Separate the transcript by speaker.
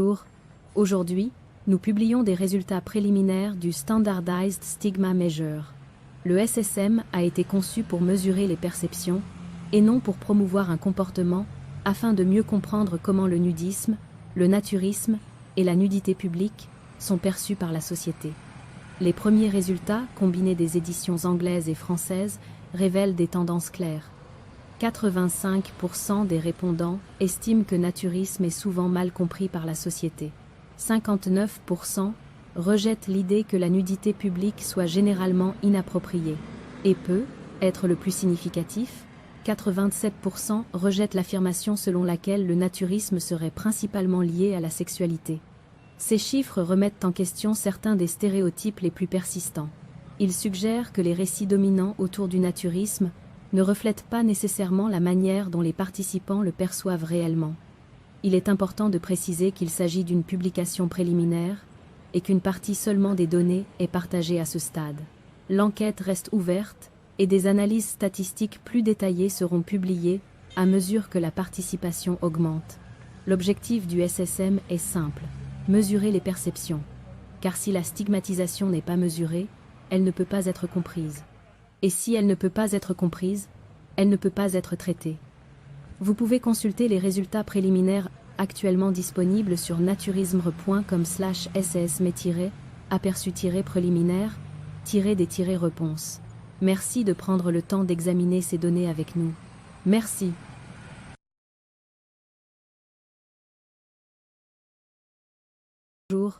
Speaker 1: Bonjour. Aujourd'hui, nous publions des résultats préliminaires du Standardized Stigma Measure. Le SSM a été conçu pour mesurer les perceptions, et non pour promouvoir un comportement, afin de mieux comprendre comment le nudisme, le naturisme et la nudité publique sont perçus par la société. Les premiers résultats, combinés des éditions anglaises et françaises, révèlent des tendances claires. 85% des répondants estiment que naturisme est souvent mal compris par la société. 59% rejettent l'idée que la nudité publique soit généralement inappropriée. Et peut être le plus significatif, 87% rejettent l'affirmation selon laquelle le naturisme serait principalement lié à la sexualité. Ces chiffres remettent en question certains des stéréotypes les plus persistants. Ils suggèrent que les récits dominants autour du naturisme ne reflètent pas nécessairement la manière dont les participants le perçoivent réellement. Il est important de préciser qu'il s'agit d'une publication préliminaire et qu'une partie seulement des données est partagée à ce stade. L'enquête reste ouverte et des analyses statistiques plus détaillées seront publiées à mesure que la participation augmente. L'objectif du SSM est simple: mesurer les perceptions. Car si la stigmatisation n'est pas mesurée, elle ne peut pas être comprise. Et si elle ne peut pas être comprise, elle ne peut pas être traitée. Vous pouvez consulter les résultats préliminaires actuellement disponibles sur naturisme.com/ss-aperçu-préliminaire-des-réponses. Merci de prendre le temps d'examiner ces données avec nous. Merci. Bonjour.